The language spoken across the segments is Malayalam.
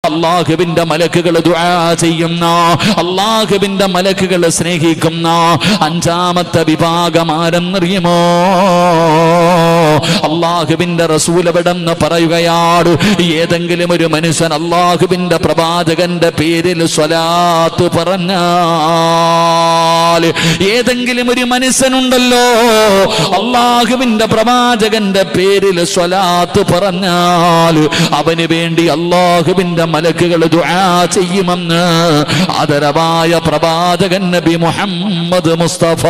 അല്ലാഹുവിന്റെ മലക്കുകൾ ദുആ ചെയ്യുന്ന, അല്ലാഹുവിന്റെ മലക്കുകൾ സ്നേഹിക്കുന്ന അഞ്ചാമത്തെ വിഭാഗം ആരെന്നറിയുമോ? അല്ലാഹുവിന്റെ റസൂൽ എവിടെന്ന് പറയുകയാണ്, ഏതെങ്കിലും ഒരു മനുഷ്യൻ അല്ലാഹുവിന്റെ പ്രവാചകന്റെ പേരിൽ സ്വലാത്ത് പറഞ്ഞാൽ, ഏതെങ്കിലും ഒരു മനുഷ്യനുണ്ടല്ലോ അല്ലാഹുവിന്റെ പ്രവാചകന്റെ പേരിൽ സ്വലാത്ത് പറഞ്ഞാൽ അവന് വേണ്ടി അല്ലാഹുവിന്റെ മലക്കുകൾ ദുആ ചെയ്യുമെന്ന് ആദരവായ പ്രവാചകൻ നബി മുഹമ്മദ് മുസ്തഫ.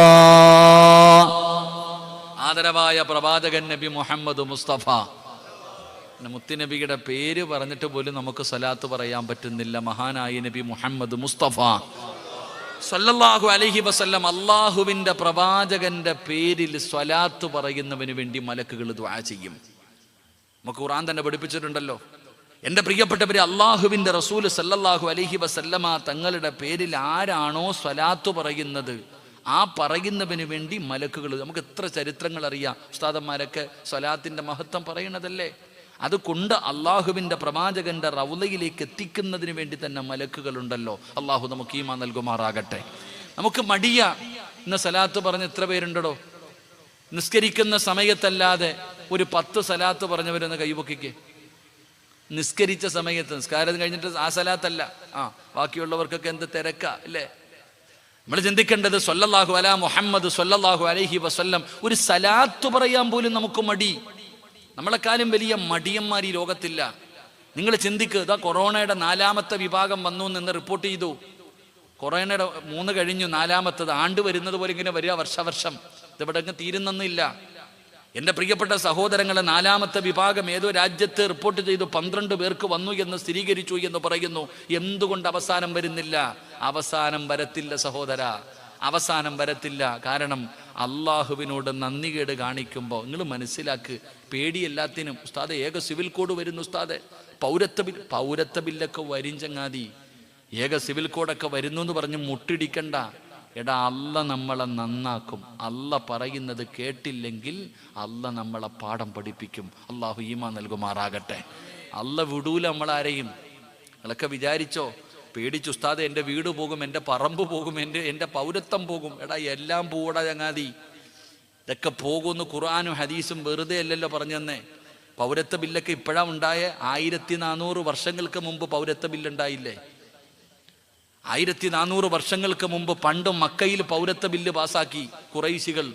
ആദരവായ പ്രവാചകൻ നബി മുഹമ്മദ് മുസ്തഫ. മുത്തുനബിയുടെ പേര് പറഞ്ഞിട്ട് പോലും നമുക്ക് സ്വലാത്ത് പറയാൻ പറ്റുന്നില്ല. മഹാനായ നബി മുഹമ്മദ് മുസ്തഫ സല്ലല്ലാഹു അലൈഹി വസല്ലം അല്ലാഹുവിന്റെ പ്രവാചകന്റെ പേരിൽ സ്വലാത്ത് പറയുന്നവന് വേണ്ടി മലക്കുകൾ ദുആ ചെയ്യും. നമുക്ക് ഖുർആൻ തന്നെ പഠിപ്പിച്ചിട്ടുണ്ടല്ലോ. എൻ്റെ പ്രിയപ്പെട്ടവരെ, അല്ലാഹുവിന്റെ റസൂൽ സല്ലല്ലാഹു അലൈഹി വസല്ലമ തങ്ങളുടെ പേരിൽ ആരാണോ സ്വലാത്ത് പറയുന്നത് ആ പറയുന്നവന് വേണ്ടി മലക്കുകൾ. നമുക്ക് എത്ര ചരിത്രങ്ങൾ അറിയാം. ഉസ്താദന്മാരൊക്കെ സ്വലാത്തിന്റെ മഹത്വം പറയണതല്ലേ. അതുകൊണ്ട് അള്ളാഹുവിൻ്റെ പ്രവാചകന്റെ റൗളയിലേക്ക് എത്തിക്കുന്നതിന് വേണ്ടി തന്നെ മലക്കുകളുണ്ടല്ലോ. അള്ളാഹു നമുക്ക് ഈമാൻ നൽകുമാറാകട്ടെ. നമുക്ക് മടിയ ഇന്ന് സലാത്ത് പറഞ്ഞ് എത്ര പേരുണ്ടോ? നിസ്കരിക്കുന്ന സമയത്തല്ലാതെ ഒരു 10 സലാത്ത് പറഞ്ഞവരൊന്ന് കൈപൊക്കിക്ക്. നിസ്കരിച്ച സമയത്ത്, നിസ്കാരം കഴിഞ്ഞിട്ട് ആ സലാത്തല്ല, ബാക്കിയുള്ളവർക്കൊക്കെ എന്ത് തിരക്കാ അല്ലേ? നമ്മൾ ചിന്തിക്കേണ്ടത് സ്വല്ലല്ലാഹു അലാ മുഹമ്മദ് സ്വല്ലല്ലാഹു അലൈഹി വസല്ലം. ഒരു സലാത്ത് പറയാൻ പോലും നമുക്ക് മടി. നമ്മളെക്കാളും വലിയ മടിയന്മാർ ഈ ലോകത്തില്ല. നിങ്ങൾ ചിന്തിക്കുക, ഇതാ കൊറോണയുടെ 4ാമത്തെ വിഭാഗം വന്നു എന്ന് റിപ്പോർട്ട് ചെയ്തു. കൊറോണയുടെ 3 കഴിഞ്ഞു, 4ാമത്തത് ആണ്ട് വരുന്നത് പോലെ ഇങ്ങനെ വരിക വർഷം. ഇതെവിടെ തീരുന്നില്ല. എൻ്റെ പ്രിയപ്പെട്ട സഹോദരങ്ങളെ, 4ാമത്തെ വിഭാഗം ഏതോ രാജ്യത്ത് റിപ്പോർട്ട് ചെയ്തു 12 പേർക്ക് വന്നു എന്ന് സ്ഥിരീകരിച്ചു എന്ന് പറയുന്നു. എന്തുകൊണ്ട് അവസാനം വരുന്നില്ല? അവസാനം വരത്തില്ല സഹോദര, അവസാനം വരത്തില്ല. കാരണം അള്ളാഹുവിനോട് നന്ദികേട് കാണിക്കുമ്പോൾ നിങ്ങൾ മനസ്സിലാക്ക്, പേടി എല്ലാത്തിനും. ഉസ്താദെ, ഏക സിവിൽ കോഡ് വരുന്നു ഉസ്താദെ, പൗരത്വ ബില്ലൊക്കെ വരും ചങ്ങാതി. ഏക സിവിൽ കോഡൊക്കെ വരുന്നു എന്ന് പറഞ്ഞ് മുട്ടിടിക്കണ്ട. എടാ, അല്ല നമ്മളെ നന്നാക്കും. അല്ല പറയുന്നത് കേട്ടില്ലെങ്കിൽ അല്ല നമ്മളെ പാഠം പഠിപ്പിക്കും. അള്ളാഹു ഈമാൻ നൽകുമാറാകട്ടെ. അല്ല വിടൂല നമ്മളാരെയും. നിങ്ങളൊക്കെ വിചാരിച്ചോ പേടിച്ചു ഉസ്താദെ എൻ്റെ വീട് പോകും, എൻ്റെ പറമ്പ് പോകും, എൻ്റെ പൗരത്വം പോകും. എടാ, എല്ലാം പോടാ ചങ്ങാതി. ഇതൊക്കെ പോകുമെന്ന് ഖുർആനും ഹദീസും വെറുതെ അല്ലല്ലോ പറഞ്ഞെന്നേ. പൗരത്വ ബില്ലൊക്കെ ഇപ്പോഴാണ് ഉണ്ടായ. 1400 വർഷങ്ങൾക്ക് മുമ്പ് പൗരത്വ ബില്ലുണ്ടായില്ലേ? 1400 വർഷങ്ങൾക്ക് മുമ്പ് പണ്ട് മക്കയിൽ പൗരത്വ ബില്ല് പാസാക്കി. ഖുറൈശികൾ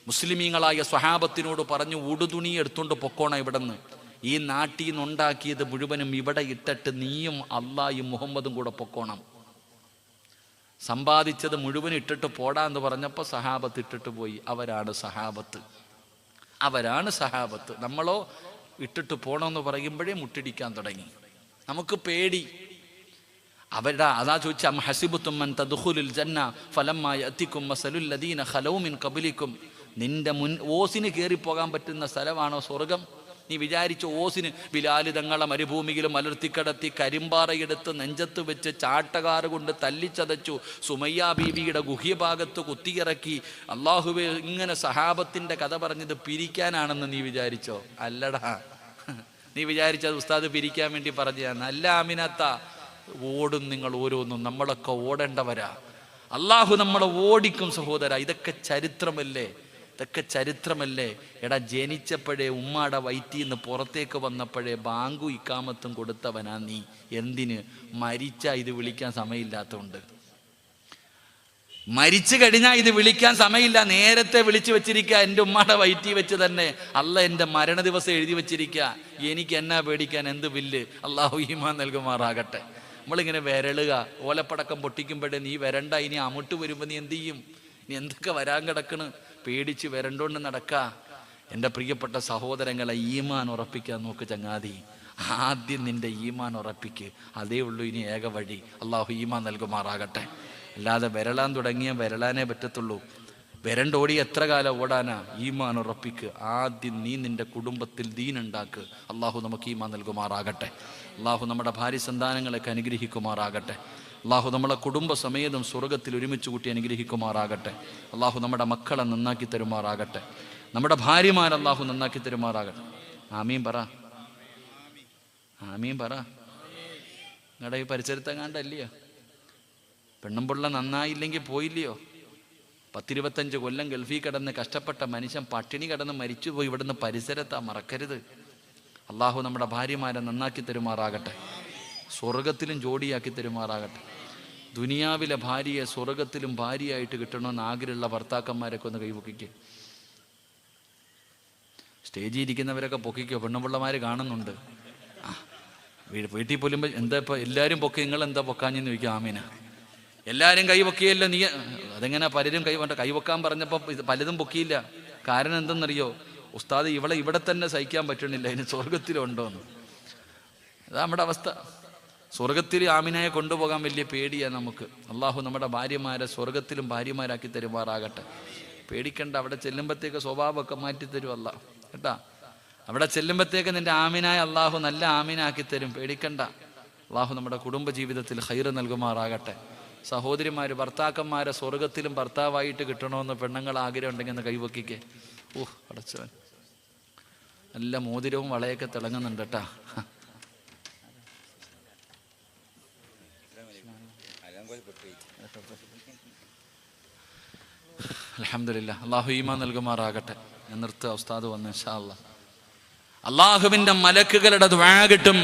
മുസ്ലിമീങ്ങളായ സ്വഹാബത്തിനോട് പറഞ്ഞു, ഉടുതുണി എടുത്തുകൊണ്ട് പൊക്കോണ ഇവിടെന്ന്. ഈ നാട്ടിൽ നിന്നുണ്ടാക്കിയത് മുഴുവനും ഇവിടെ ഇട്ടിട്ട് നീയും അള്ളായും മുഹമ്മദും കൂടെ പൊക്കോണം. സമ്പാദിച്ചത് മുഴുവൻ ഇട്ടിട്ട് പോടാന്ന് പറഞ്ഞപ്പോൾ സഹാബത്ത് ഇട്ടിട്ട് പോയി. അവരാണ് സഹാബത്ത്. നമ്മളോ ഇട്ടിട്ട് പോണമെന്ന് പറയുമ്പോഴേ മുട്ടിടിക്കാൻ തുടങ്ങി. നമുക്ക് പേടി. അതാ ചോദിച്ച അം ഹസിബുത്തും മൻ തദ്ഖുലുൽ ജന്ന ഫലമ്മാ യഅതികും മസലുൽ ലദീന ഖലൗ മിൻ ഖബലികും. നിന്റെ ഓസിന് കയറിപ്പോകാൻ പറ്റുന്ന സ്ഥലമാണോ സ്വർഗം? നീ വിചാരിച്ച ഓസിന് ബിലാല് തങ്ങളെ മരുഭൂമിയിൽ മലർത്തിക്കടത്തി കരിമ്പാറയെടുത്ത് നെഞ്ചത്ത് വെച്ച് ചാട്ടകാറ് കൊണ്ട് തല്ലിച്ചതച്ചു. സുമയ്യ ബീവിയുടെ ഗുഹ്യഭാഗത്ത് കുത്തിയിറക്കി. അള്ളാഹുവേ, ഇങ്ങനെ സഹാബത്തിന്റെ കഥ പറഞ്ഞത് പിരിക്കാനാണെന്ന് നീ വിചാരിച്ചോ? അല്ലടാ, നീ വിചാരിച്ചത് ഉസ്താദ് പിരിക്കാൻ വേണ്ടി പറഞ്ഞതാണ്. അല്ല ആമിനത്ത, ഓടും നിങ്ങൾ ഓരോന്നും. നമ്മളൊക്കെ ഓടേണ്ടവരാ. അള്ളാഹു നമ്മളെ ഓടിക്കും സഹോദര. ഇതൊക്കെ ചരിത്രമല്ലേ. എടാ, ജനിച്ചപ്പോഴേ ഉമ്മാടെ വയറ്റിൽ നിന്ന് പുറത്തേക്ക് വന്നപ്പോഴേ ബാങ്കും ഇക്കാമത്തും കൊടുത്തവനാ നീ. എന്തിന്? മരിച്ചാ ഇത് വിളിക്കാൻ സമയമില്ലാത്തതുകൊണ്ട്. മരിച്ചു കഴിഞ്ഞാൽ ഇത് വിളിക്കാൻ സമയമില്ല. നേരത്തെ വിളിച്ചു വെച്ചിരിക്കുക. എൻ്റെ ഉമ്മാടെ വയറ്റിൽ വെച്ച് തന്നെ അല്ല എൻ്റെ മരണ ദിവസം എഴുതി വെച്ചിരിക്കുക. എനിക്ക് എന്നാ പേടിക്കാൻ? എന്ത് ബില്ല്? അള്ളാഹു ഈമാൻ നൽകുമാറാകട്ടെ. നമ്മളിങ്ങനെ വിരളുക. ഓലപ്പടക്കം പൊട്ടിക്കുമ്പോഴേ നീ വരണ്ട, ഇനി അമുട്ട് വരുമ്പോൾ നീ എന്ത് ചെയ്യും? നീ എന്തൊക്കെ വരാൻ കിടക്കണ്? പേടിച്ച് വരണ്ടോണ്ട് നടക്ക. എൻ്റെ പ്രിയപ്പെട്ട സഹോദരങ്ങളെ, ഈമാൻ ഉറപ്പിക്കാൻ നോക്ക് ചങ്ങാതി. ആദ്യം നിന്റെ ഈമാൻ ഉറപ്പിക്ക്. അതേ ഉള്ളൂ ഇനി ഏക വഴി. അള്ളാഹു ഈമാൻ നൽകുമാറാകട്ടെ. അല്ലാതെ വരളാൻ തുടങ്ങിയാൽ വരളാനേ പറ്റത്തുള്ളൂ. വരണ്ടോടി എത്ര കാലം ഓടാനാ? ഈമാൻ ഉറപ്പിക്ക്. ആദ്യം നീ നിന്റെ കുടുംബത്തിൽ ദീനുണ്ടാക്ക്. അള്ളാഹു നമുക്ക് ഈമാൻ നൽകുമാറാകട്ടെ. അള്ളാഹു നമ്മുടെ ഭാര്യ സന്താനങ്ങളൊക്കെ അനുഗ്രഹിക്കുമാറാകട്ടെ. അള്ളാഹു നമ്മളെ കുടുംബ സമേതം സ്വർഗത്തിൽ ഒരുമിച്ച് കൂട്ടി അനുഗ്രഹിക്കുമാറാകട്ടെ. അള്ളാഹു നമ്മുടെ മക്കളെ നന്നാക്കി തരുമാറാകട്ടെ. നമ്മുടെ ഭാര്യമാർ അള്ളാഹു നന്നാക്കി തരുമാറാകട്ടെ. ആമീൻ പറ. നിങ്ങളുടെ ഈ പരിസരത്തെങ്ങാണ്ടല്ലയോ? പെണ്ണുമ്പിള്ള നന്നായില്ലെങ്കിൽ പോയില്ലയോ? 10-25 കൊല്ലം ഗൾഫിൽ കിടന്ന് കഷ്ടപ്പെട്ട മനുഷ്യൻ പട്ടിണി കിടന്ന് മരിച്ചുപോയി. ഇവിടുന്ന് പരിസരത്താ, മറക്കരുത്. അള്ളാഹു നമ്മുടെ ഭാര്യമാരെ നന്നാക്കി തരുമാറാകട്ടെ, സ്വർഗത്തിലും ജോഡിയാക്കി തരുമാറാകട്ടെ. ദുനിയാവിലെ ഭാര്യയെ സ്വർഗത്തിലും ഭാര്യയായിട്ട് കിട്ടണമെന്ന് ആഗ്രഹമുള്ള ഭർത്താക്കന്മാരൊക്കെ ഒന്ന് കൈപൊക്കിക്കേ. സ്റ്റേജിൽ ഇരിക്കുന്നവരൊക്കെ പൊക്കിക്കോ, പെണ്ണുപിള്ളമാർ കാണുന്നുണ്ട്. വീട്ടിൽ പോലുമ്പോൾ എന്താ ഇപ്പോൾ എല്ലാവരും പൊക്കി, നിങ്ങൾ എന്താ പൊക്കാഞ്ഞെന്ന് ചോദിക്കാം. ആമീന, എല്ലാവരും കൈ പൊക്കിയല്ലോ, നീ അതെങ്ങനെ പലരും കൈവെക്കാൻ പറഞ്ഞപ്പോൾ പലതും പൊക്കിയില്ല. കാരണം എന്തെന്നറിയോ? ഉസ്താദ് ഇവളെ ഇവിടെ തന്നെ സഹിക്കാൻ പറ്റണില്ല, അതിന് സ്വർഗത്തിലുണ്ടോന്ന്. അതാ നമ്മുടെ അവസ്ഥ. സ്വർഗത്തിൽ ആമിനയെ കൊണ്ടുപോകാൻ വലിയ പേടിയാണ് നമുക്ക്. അള്ളാഹു നമ്മുടെ ഭാര്യമാരെ സ്വർഗത്തിലും ഭാര്യമാരാക്കി തരുമാറാകട്ടെ. പേടിക്കണ്ട, അവിടെ ചെല്ലുമ്പോഴത്തേക്ക് സ്വഭാവമൊക്കെ മാറ്റിത്തരും അല്ലാഹ് കേട്ടാ. അവിടെ ചെല്ലുമ്പോഴത്തേക്ക് നിന്റെ ആമിനായ അള്ളാഹു നല്ല ആമിനാക്കി തരും, പേടിക്കണ്ട. അള്ളാഹു നമ്മുടെ കുടുംബ ജീവിതത്തിൽ ഖൈറ് നൽകുമാറാകട്ടെ. സഹോദരിമാർ, ഭർത്താക്കന്മാരെ സ്വർഗത്തിലും ഭർത്താവായിട്ട് കിട്ടണമെന്ന് പെണ്ണുങ്ങൾ ആഗ്രഹം ഉണ്ടെങ്കിൽ ഒന്ന് കൈവക്കിക്കേ. അടച്ചവൻ നല്ല മോതിരവും വളയൊക്കെ തിളങ്ങുന്നുണ്ട് കേട്ടാ. അൽഹംദുലില്ലാഹ്, അള്ളാഹു ഈമാൻ നൽകുമാറാകട്ടെ. ഞാൻ നിർത്തുക, ഉസ്താദ് വന്ന് ഇൻഷാ അല്ലാഹ്. അള്ളാഹുവിന്റെ മലക്കുകളുടെ ദുആ കിട്ടും.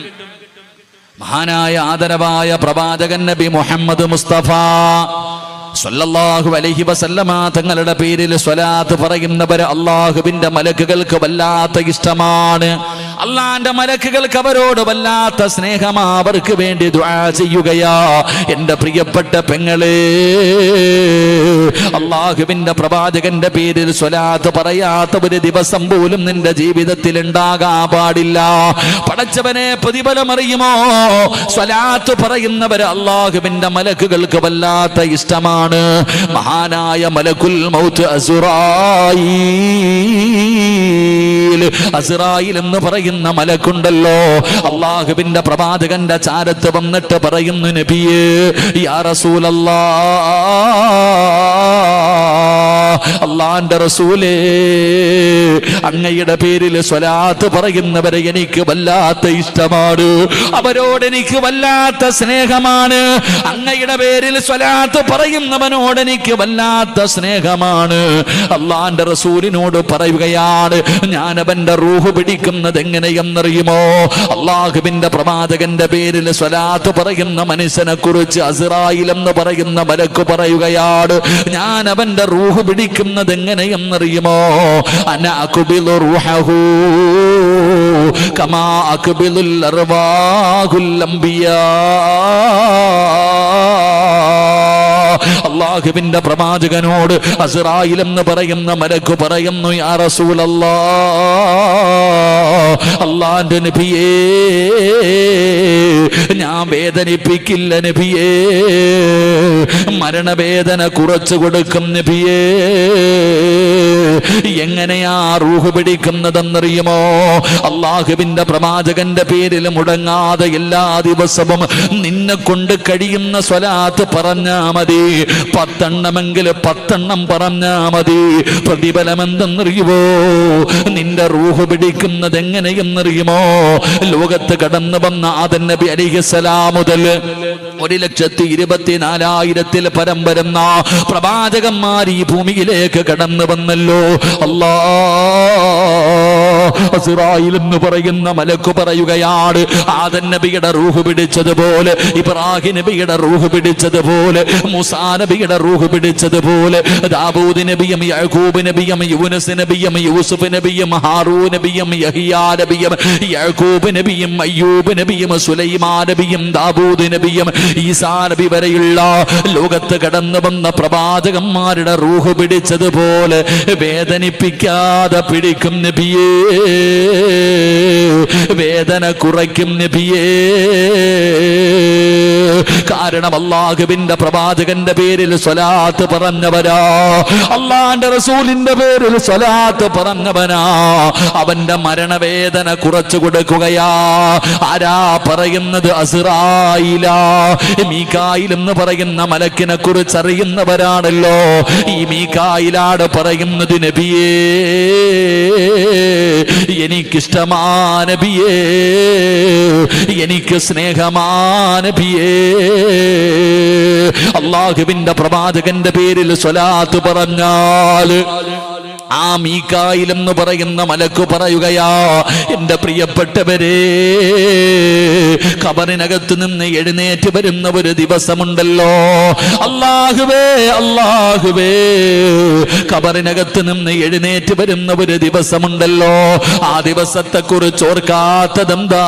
മഹാനായ ആദരവായ പ്രവാചകൻ നബി മുഹമ്മദ് മുസ്തഫ സ്വല്ലല്ലാഹു അലൈഹി വസല്ലമ തങ്ങളുടെ പേരിൽ സ്വലാത്ത് പറയുന്നവര് അള്ളാഹുവിന്റെ മലക്കുകൾക്ക് വല്ലാത്ത ഇഷ്ടമാണ്. അള്ളാന്റെ മലക്കുകൾക്ക് അവരോട് വല്ലാത്ത സ്നേഹമാ. അവർക്ക് വേണ്ടി ദുആ ചെയ്യുകയാ. എന്റെ പ്രിയപ്പെട്ട പെങ്ങളെ, അള്ളാഹുവിന്റെ പ്രവാചകന്റെ പേരിൽ സ്വലാത്ത് പറയാത്ത ഒരു ദിവസം പോലും നിന്റെ ജീവിതത്തിൽ ഉണ്ടാകാൻ പാടില്ല. പടച്ചവനെ പ്രതിഫലം അറിയുമോ? സ്വലാത്ത് പറയുന്നവര് അള്ളാഹുവിന്റെ മലക്കുകൾക്ക് വല്ലാത്ത ഇഷ്ടമാണ്. മഹാനായ മലക്കുൽ മൗത്ത് അസ്റായീൽ എന്ന് പറയുന്ന മലക്കുണ്ടല്ലോ, അള്ളാഹുവിന്റെ പ്രവാചകന്റെ ചാരത്ത് വന്നിട്ട് പറയുന്നു, നബിയേ യാ റസൂലല്ലാഹ്, അള്ളാന്റെ റസൂലേ, അങ്ങയുടെ പേരിൽ സ്വലാത്ത് പറയുന്നവരെ എനിക്ക് വല്ലാത്ത ഇഷ്ടമാണ്, അവരോട് എനിക്ക് വല്ലാത്ത സ്നേഹമാണ്. അങ്ങയുടെ പേരിൽ സ്വലാത്ത് പറയുന്നവനോട് എനിക്ക് വല്ലാത്ത സ്നേഹമാണ്. അള്ളാന്റെ റസൂലിനോട് പറയുകയാണ്, ഞാൻ അവന്റെ റൂഹ് പിടിക്കുന്നത് എങ്ങനെയെന്നറിയുമോ? അള്ളാഹുവിന്റെ പ്രവാചകന്റെ പേരിൽ സ്വലാത്ത് പറയുന്ന മനുഷ്യനെ കുറിച്ച് അസ്റായീൽ എന്ന് പറയുന്ന മലക്ക് പറയുകയാണ്, ഞാൻ അവന്റെ റൂഹ് പിടിക്കുന്നത് എങ്ങനെയെന്നറിയുമോ? അന അഖ്ബിലു റൂഹഹു കമാ അഖ്ബിലുൽ അർവാഹുൽ അംബിയാ. അള്ളാഹുവിന്റെ പ്രവാചകനോട് അസ്റായീൽ എന്ന് പറയുന്ന മലക്ക് പറയുന്നു, യാ റസൂലല്ലാഹ്, അള്ളാന്റെ നബിയേ, ഞാൻ വേദനിപ്പിക്കില്ല നബിയേ, മരണവേദന കുറച്ചു കൊടുക്കും നബിയേ. എങ്ങനെയാ റൂഹ് പിടിക്കുന്നതെന്നറിയുമോ? അള്ളാഹുവിന്റെ പ്രവാചകന്റെ പേരിൽ മുടങ്ങാതെ എല്ലാ ദിവസവും നിന്നെ കൊണ്ട് കഴിയുന്ന സ്വലാത്ത് പറഞ്ഞാ മതി. 10 എണ്ണമെങ്കിൽ 10 എണ്ണം പറഞ്ഞാ മതി. പ്രതിഫലം എന്തെന്നറിയുമോ? നിന്റെ റൂഹ് പിടിക്കുന്നത് എങ്ങനെയെന്നറിയുമോ? ലോകത്ത് കടന്നു വന്ന ആദം നബി അലൈഹിസ്സലാം മുതൽ 1,24,000 പരം വരുന്ന പ്രവാചകന്മാർ ഈ ഭൂമിയിലേക്ക് കടന്നു വന്നല്ലോ. അസ്റായീൽ എന്ന് പറയുന്ന മലക്ക് പറയുകയാണ്, ആദം നബിയുടെ റൂഹ് പിടിച്ചതുപോലെ, ഇബ്രാഹിം നബിയുടെ റൂഹ് പിടിച്ചതുപോലെ, മൂസാ നബിയുടെ റൂഹ് പിടിച്ചതുപോലെ, ദാവൂദ് നബിയും യാക്കൂബ് നബിയും യൂനുസ് നബിയും യൂസുഫ് നബിയും ഹാറൂൻ നബിയും യഹ്യാ നബിയും യാക്കൂബ് നബിയും അയ്യൂബ് നബിയും സുലൈമാൻ നബിയും ദാവൂദ് നബിയും ഈസാ നബി വരെയുള്ള ലോകത്ത് കടന്നു വന്ന പ്രവാചകന്മാരുടെ റൂഹ് പിടിച്ചതുപോലെ വേദനിപ്പിക്കാതെ പിടിക്കും നബിയേ, വേദന കുറയ്ക്കും നബിയേ. കാരണം അല്ലാഹുവിന്റെ പ്രവാചകന്റെ പേരിൽ സ്വലാത്ത് പറഞ്ഞവരാ, അള്ളാന്റെ റസൂലിന്റെ പേരിൽ സ്വലാത്ത് പറഞ്ഞവനാ. അവന്റെ മരണവേദന കുറച്ചു കൊടുക്കുകയാ. ആരാ പറയുന്നത്? അസ്റായീല. മീകായിൽ എന്ന് പറയുന്ന മലക്കിനെ കുറിച്ച് അറിയുന്നവരാണല്ലോ. ഈ മീകായിലാണ് പറയുന്നത്, നബിയേ എനിക്കിഷ്ടമാ നബിയേ, എനിക്ക് സ്നേഹമാ നബിയേ. അല്ലാഹുവിന്റെ പ്രവാചകന്റെ പേരിൽ സ്വലാത്ത് പറഞ്ഞാൽ ആ മീകായിൽ എന്ന് പറയുന്ന മലക്ക് പറയുകയാ, എന്റെ പ്രിയപ്പെട്ടവരെ, ഖബറിനകത്ത് നിന്ന് എഴുന്നേറ്റ് വരുന്ന ഒരു ദിവസമുണ്ടല്ലോ. അല്ലാഹുവേ അല്ലാഹുവേ, ഖബറിനകത്ത് നിന്ന് എഴുന്നേറ്റ് വരുന്ന ഒരു ദിവസമുണ്ടല്ലോ. ആ ദിവസത്തെ കുറിച്ച് ഓർക്കാത്തതെന്താ?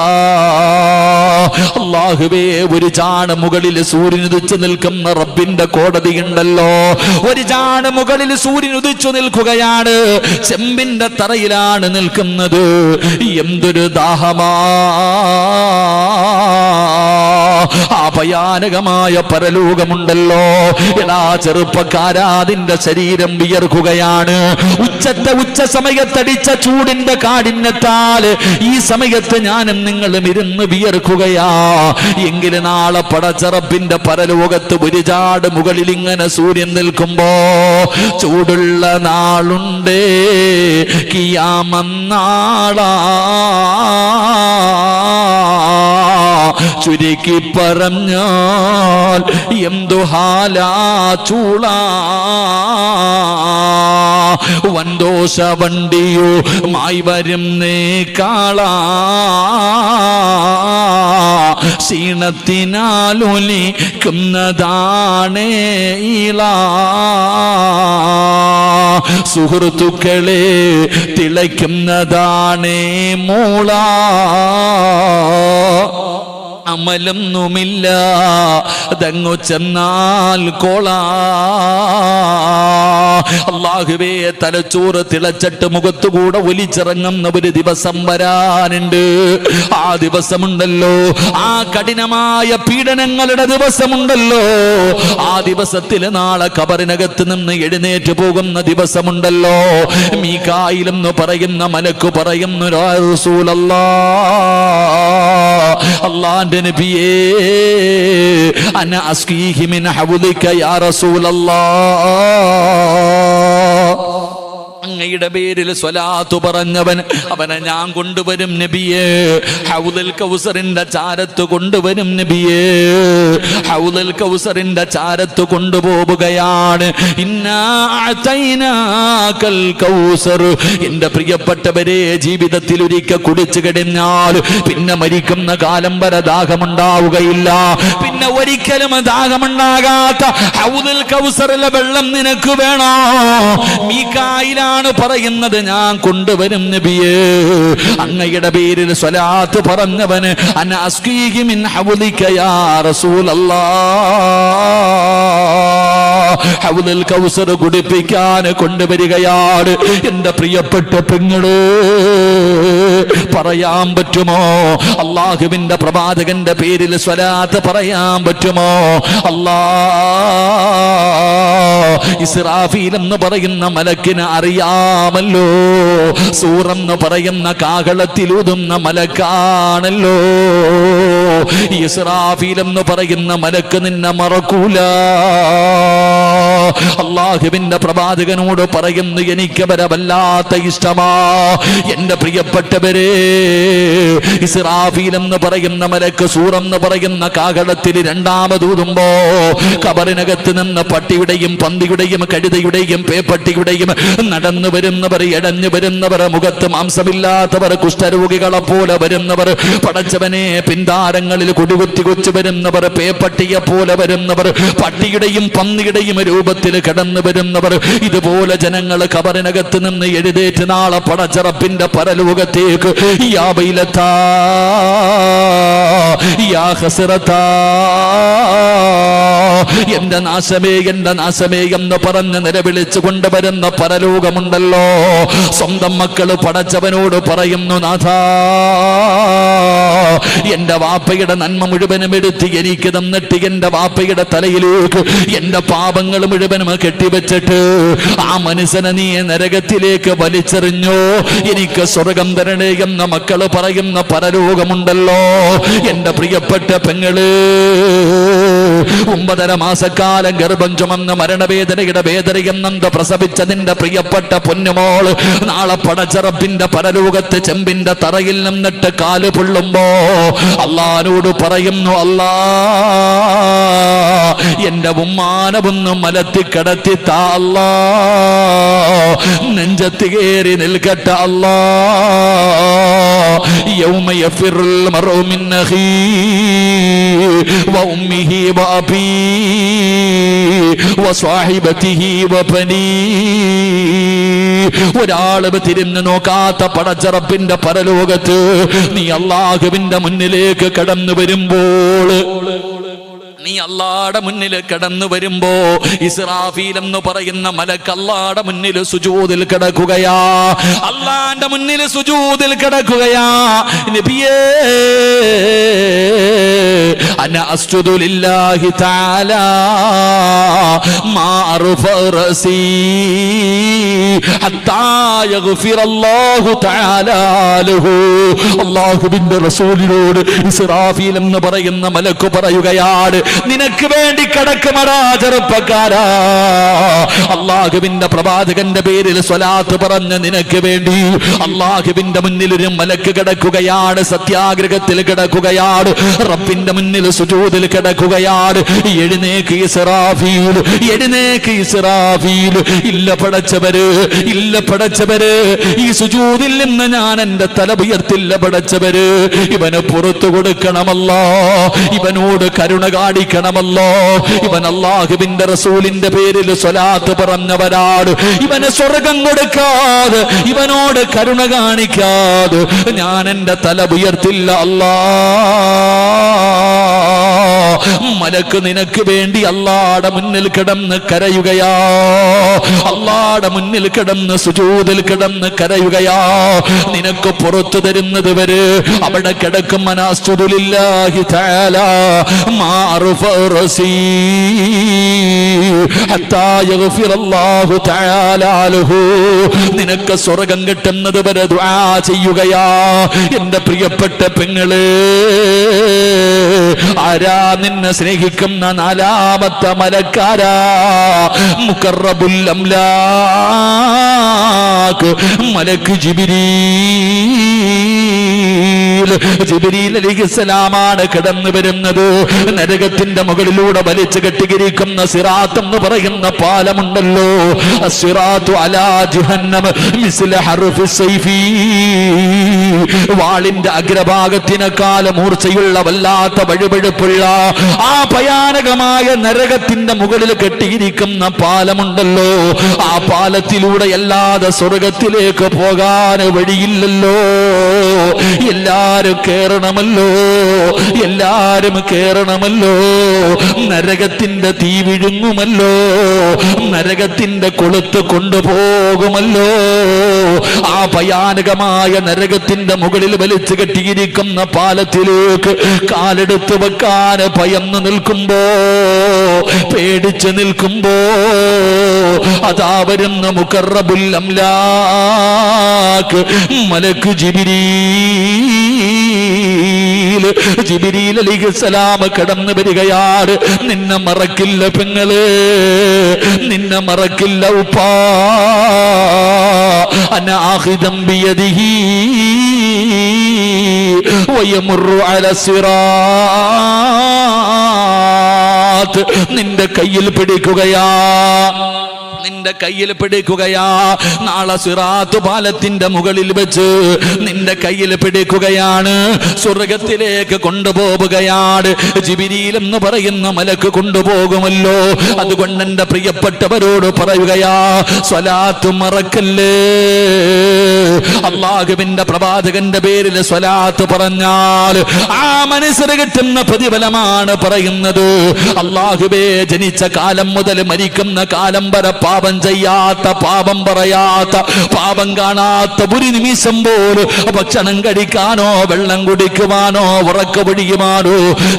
അല്ലാഹുവേ, ഒരു ചാണ് മുകളിൽ സൂര്യൻ ഉദിച്ചു നിൽക്കുന്ന റബ്ബിന്റെ കോടതിയുണ്ടല്ലോ. ഒരു ചാണ് മുകളിൽ സൂര്യൻ ഉദിച്ചു നിൽക്കുകയാണ്. ചെമ്പിന്റെ തറയിലാണ് നിൽക്കുന്നത്. എന്തൊരു ദാഹമാ! ആ ഭയാനകമായ പരലോകമുണ്ടല്ലോ. എടാ ചെറുപ്പക്കാരാ, അതിന്റെ ശരീരം വിയർക്കുകയാണ്. ഉച്ച സമയത്തടിച്ച ചൂടിന്റെ കാഠിന്യത്താൽ ഈ സമയത്ത് ഞാനും നിങ്ങളും ഇരുന്ന് വിയർക്കുകയാ. എങ്കിലും നാളെ പടച്ച റബ്ബിന്റെ പരലോകത്ത് ഒരു ചാട് മുകളിൽ ഇങ്ങനെ സൂര്യൻ നിൽക്കുമ്പോ ചൂടുള്ള നാളുണ്ടേ, കിയാമന്നാളാ. ചുരുക്കി പറഞ്ഞാൽ എന്തു ഹാലാ ചൂളാ. വൻദോഷ വണ്ടിയോ മായി വരും കാളാ. ക്ഷീണത്തിനാലൊലിക്കുന്നതാണേ ഈളാ. സുഹൃത്തുക്കളെ തിളയ്ക്കുന്നതാണേ മൂള. അമലൊന്നുമില്ല ദങ്ങു ചെന്നാൽ കോളാ. അല്ലാഹുവേ, തലച്ചോറ് തിളച്ചിട്ട് മുഖത്തുകൂടെ ഒലിച്ചിറങ്ങുന്ന ഒരു ദിവസം വരാനുണ്ട്. ആ ദിവസമുണ്ടല്ലോ, ആ കഠിനമായ പീഡനങ്ങളുടെ ദിവസമുണ്ടല്ലോ. ആ ദിവസത്തിൽ നാളെ ഖബറിനകത്ത് നിന്ന് എഴുന്നേറ്റ് പോകുന്ന ദിവസമുണ്ടല്ലോ. മീകായിൽ എന്ന് പറയുന്ന മലക്ക് പറയുന്നു, യാ റസൂലല്ലാഹ്, അല്ലാഹുവിന്റെ നബിയേ, അന അസ്കീഹി മിൻ ഹൗദിക യാ റസൂലല്ലാഹ്. അങ്ങയുടെ പേരിൽ സ്വലാത്ത് പറഞ്ഞവൻ അവനെ ഞാൻ കൊണ്ടുവരും നബിയേ. ഹൗദുൽ കൗസറിന്റെ ചാരത്ത് കൊണ്ടുവരും നബിയേ. ഹൗദുൽ കൗസറിന്റെ ചാരത്ത് കൊണ്ടുപോവുകയാണ്. ഇന്നാ അഅതൈനാകൽ കൗസർ. എന്റെ പ്രിയപ്പെട്ടവരെ, ജീവിതത്തിൽ ഒരിക്കൽ കുടിച്ചു കഴിഞ്ഞാൽ പിന്നെ മരിക്കുന്ന കാലം വരെ ദാഹമുണ്ടാവുകയില്ല. പിന്നെ ഒരിക്കലും ദാഹമുണ്ടാകാത്ത ഹൗദുൽ കൗസറിലെ വെള്ളം നിനക്ക് വേണോ? മീകായിലാണ് പറയുന്നത്, ഞാൻ കൊണ്ടുവരും നബിയേ. അങ്ങയുടെ പേരിൽ സ്വലാത്ത് പറഞ്ഞവന് അന അസ്കീഹി മിൻ ഹൗദിക യാ റസൂലല്ലാഹ്. ഹൗദുൽ കൗസർ കുടിപ്പിക്കാൻ കൊണ്ടുവരികയാണ്. എന്റെ പ്രിയപ്പെട്ട പെങ്ങളെ, പറയാൻ പറ്റുമോ? അല്ലാഹുവിന്റെ പ്രവാചകന്റെ പേരിൽ സ്വലാത്ത് പറയാൻ പറ്റുമോ? അല്ലാഹ് ഇസ്രാഫീൽ എന്ന് പറയുന്ന മലക്കിനെ അറിയാമല്ലോ. സൂറെന്ന് പറയുന്ന കാഹളത്തിലൂതുന്ന മലക്കാണല്ലോ. ഇസ്രാഫീൽ എന്ന് പറയുന്ന മലക്ക് നിന്നെ മറക്കൂല. അല്ലാഹുവിന്റെ പ്രവാചകനോട് പറയുന്നു, എനിക്ക് വരവല്ലാത്ത ഇഷ്ടമാ. എന്റെ പ്രിയപ്പെട്ടവരെ, ഇസ്രാഫീൽ എന്ന് പറയുന്ന മലക്ക് സൂറെന്ന് പറയുന്ന കാഹളത്തിൽ രണ്ടാമതൂതുമ്പോ ഖബറിനകത്ത് നിന്ന് പട്ടിയുടെയും പന്നിയുടെയും കഴുതയുടെയും പേപ്പട്ടിയുടെയും നടന്നു വരുന്നവർ, ഇടഞ്ഞു വരുന്നവർ, മുഖത്ത് മാംസമില്ലാത്തവർ, കുഷ്ഠരോഗികളെ പോലെ വരുന്നവർ, പടച്ചവനെ പിന്താരങ്ങളിൽ കുടികുത്തി കൊച്ചു വരുന്നവർ, പേപ്പട്ടിയെ പോലെ വരുന്നവർ, പട്ടിയുടെയും പന്നിയുടെയും ഇബ്രാഹിം രൂപത്തിൽ കടന്നു വരുന്നവർ, ഇതുപോലെ ജനങ്ങൾ ഖബറിനകത്ത് നിന്ന് എഴുന്നേറ്റ് നാളെ പടച്ചറപ്പിന്റെ പരലോകത്തേക്ക് യാ ബൈലത്താ യാ ഹസ്റത്താ, എന്റെ നാശമേ എന്റെ നാശമേ എന്ന് പറഞ്ഞ് നിലവിളിച്ചു കൊണ്ടുവരുന്ന പരലോകമുണ്ടല്ലോ. സ്വന്തം മക്കള് പടച്ചവനോട് പറയുന്നു, നാഥാ എന്റെ വാപ്പയുടെ നന്മ മുഴുവനും എടുത്ത് എനിക്ക് തന്നിട്ട് എന്റെ വാപ്പയുടെ തലയിലേക്ക് എന്റെ പാപങ്ങൾ മുഴുവനും കെട്ടിവെച്ചിട്ട് ആ മനുഷ്യനെ നീ നരകത്തിലേക്ക് വലിച്ചെറിഞ്ഞോ, എനിക്ക് സ്വർഗം തരണേ എന്ന മക്കള് പറയുന്ന പരലോകമുണ്ടല്ലോ. എന്റെ പ്രിയപ്പെട്ട പെങ്ങള് 9.5 മാസക്കാലം ഗർഭം ചുമന്ന് മരണവേദനയുടെ വേദനയെന്നത് പ്രസവിച്ച നിന്റെ പ്രിയപ്പെട്ട പൊന്നുമോള് നാളെ പടച്ചറപ്പിന്റെ പരലോകത്ത് ചെമ്പിന്റെ തറയിൽ നിന്നിട്ട് കാല് പൊള്ളുമ്പോ അള്ളാനോട് പറയുന്നു, അല്ലാ എന്റെ ഉമ്മാനൊന്ന് മലത്തി കിടത്തി താ അല്ലാ, നെഞ്ചത്ത് കയറി നിൽക്കട്ടെ അല്ലാ. യൗമ യഫിറുൽ മർഉ മിൻ അഖീഹി വഉമ്മിഹി വഅബീഹി വസ്വാഹിബതിഹി വബനീഹി. ഒരാളും തിരിഞ്ഞു നോക്കാത്ത പടച്ചറപ്പിന്റെ പരലോകത്ത് നീ അല്ലാഹുവിന്റെ മുന്നിലേക്ക് കടന്നു വരുമ്പോൾ, നീ അല്ലാഹുവിന്റെ മുന്നിൽ കടന്നു വരുമ്പോ ഇസ്രാഫീൽ എന്ന് പറയുന്ന മലക്ക് അല്ലാഹുവിന്റെ മുന്നിൽ സുജൂദിൽ കിടക്കുകയാ, അല്ലാഹുവിന്റെ മുന്നിൽ സുജൂദിൽ കിടക്കുകയാ. നബിയേ അന അസ്ജുദു ലില്ലാഹി തആല മാ അർഫ റസീ ഹത്താ യഗ്ഫിറല്ലാഹു തആല ലഹു. അല്ലാഹുവിന്റെ റസൂലിനോട് ഇസ്രാഫീൽ എന്ന് പറയുന്ന മലക്ക് പറയുകയാണ്, നിനക്ക് വേണ്ടി കിടക്കുമടാ ചെറുപ്പക്കാരാ, അല്ലാഹുവിന്റെ പ്രവാചകന്റെ പേരിൽ സ്വലാത്ത് പറഞ്ഞ് നിനക്ക് വേണ്ടി അല്ലാഹുവിന്റെ മുന്നിൽ ഒരു മലക്ക് കിടക്കുകയാണ്, സത്യാഗ്രഹത്തിൽ കിടക്കുകയാണ്, റബ്ബിന്റെ മുന്നിൽ സുജൂദിൽ കിടക്കുകയാണ്. എഴുന്നേക്ക് ഇസ്രാഫീൽ, എഴുന്നേക്ക് ഇസ്രാഫീൽ. ഇല്ല പടച്ചവര്, ഇല്ല പടച്ചവര്, ഈ സുജൂദിൽ നിന്ന് ഞാൻ എന്റെ തല ഉയർത്തില്ല പടച്ചവര്. ഇവന് പുറത്തു കൊടുക്കണമല്ലോ, ഇവനോട് കരുണ കാണിക്കണമല്ലോ. ഇവൻ അല്ലാഹുവിന്റെ റസൂലിന്റെ പേരിൽ സ്വലാത്ത് പറഞ്ഞവരാണ്. ഇവന് സ്വർഗം കൊടുക്കാതെ, ഇവനോട് കരുണ കാണിക്കാതെ ഞാൻ എന്റെ തല ഉയർത്തില്ല അല്ലാ. മലക്ക് നിനക്ക് വേണ്ടി അല്ലാഹുവിന്റെ മുന്നിൽ കിടന്ന് കരയുകയാ, അല്ലാഹുവിന്റെ മുന്നിൽ കിടന്ന് സുജൂദിൽ കിടന്ന് കരയുകയാ. നിനക്ക് പുറത്തു തരുന്നത് വരെ അവിടെ കിടക്കും. അനാസ്ജുദു ലില്ലാഹി തആല മാ അർഫ റസീ ഹത്താ യഗ്ഫിറല്ലാഹു തആല ലഹു. നിനക്ക് സ്വർഗം കിട്ടുന്നത് വരെ ദുആ ചെയ്യുകയാ. എന്റെ പ്രിയപ്പെട്ട പെങ്ങളെ, ആരാ നിന്നെ സ്നേഹിക്കുന്ന 4ാമത്തെ മലക്കാരാ? മുഖറബുൽ അംലാക്ക് മലക്ക് ജിബ്രീൽ. ജിബ്രീൽ അലൈഹിസ്സലാമാണ് കടന്നു വരുന്നത്. നരകത്തിന്റെ മുകളിലൂടെ വലിച്ചു കെട്ടിയിരിക്കുന്ന സിറാത്ത് എന്ന് പറയുന്ന പാലമുണ്ടല്ലോ, അസ്സിറാത്തു അലാ ജഹന്നം മിസ്ല ഹർഫി സൈഫി. വാളിന്റെ അഗ്രഭാഗത്തിനേക്കാൾ മൂർച്ചയുള്ള വല്ലാത്ത വഴുവഴുപ്പുള്ള ആ ഭയാനകമായ നരകത്തിന്റെ മുകളിൽ കെട്ടിയിരിക്കുന്ന പാലമുണ്ടല്ലോ, ആ പാലത്തിലൂടെ അല്ലാതെ സ്വർഗത്തിലേക്ക് പോകാൻ വഴിയില്ലല്ലോ. എല്ലാരും കേറണമല്ലോ, എല്ലാരും കേറണമല്ലോ. നരകത്തിന്റെ തീ വിഴുങ്ങുമല്ലോ, നരകത്തിന്റെ കൊളുത്ത് കൊണ്ടുപോകുമല്ലോ. ആ ഭയാനകമായ നരകത്തിന്റെ മുകളിൽ വലിച്ചു കെട്ടിയിരിക്കുന്ന പാലത്തിലേക്ക് കാലെടുത്ത് വെക്കാൻ ഭയന്ന് നിൽക്കുമ്പോ, പേടിച്ച് നിൽക്കുമ്പോ അതാ വരുന്ന മുഖറബുൽ അംലാക്ക് മലക്ക് ജിബ്രീൽ. ജിബ്രീൽ അലൈഹിസ്സലാം കടന്നു വരികയാണ്. നിന്നെ മറക്കില്ല പെങ്ങള്, നിന്നെ മറക്കില്ല ഉപ്പാ. അന ആഖിദം ബിയദിഹി വയമുറു അല സിറാത്ത്. നിന്റെ കയ്യിൽ പിടിക്കുകയാ, നിന്റെ കയ്യിൽ പിടിക്കുകയാ. നാളെ സിറാത്ത് പാലത്തിന്റെ മുകളിൽ വെച്ച് നിന്റെ കയ്യിൽ പിടിക്കുകയാണ്, സ്വർഗത്തിലേക്ക് കൊണ്ടുപോവുകയാണ്. ജിബ്രീൽ എന്ന് പറയുന്ന മലക്ക് കൊണ്ടുപോകുമല്ലോ. അതുകൊണ്ട് എന്റെ പ്രിയപ്പെട്ടവരോട് പറയുകയാ, സ്വലാത്ത് മറക്കല്ലേ. അല്ലാഹുവിന്റെ പ്രവാചകന്റെ പേരിൽ സ്വലാത്ത് പറഞ്ഞാൽ ആ മനസ്സിന് കിട്ടുന്ന പ്രതിഫലമാണ് പറയുന്നത്. അല്ലാഹുവേ, ജനിച്ച കാലം മുതൽ മരിക്കുന്ന കാലം വരെ പാപം ചെയ്യാത്ത, പാപം പറയാത്ത, പാപം കാണാത്ത ഒരു നിമിഷം പോലും ഭക്ഷണം കഴിക്കാനോ വെള്ളം കുടിക്കുവാനോ ഉറക്ക പിടിക്കുവാനോ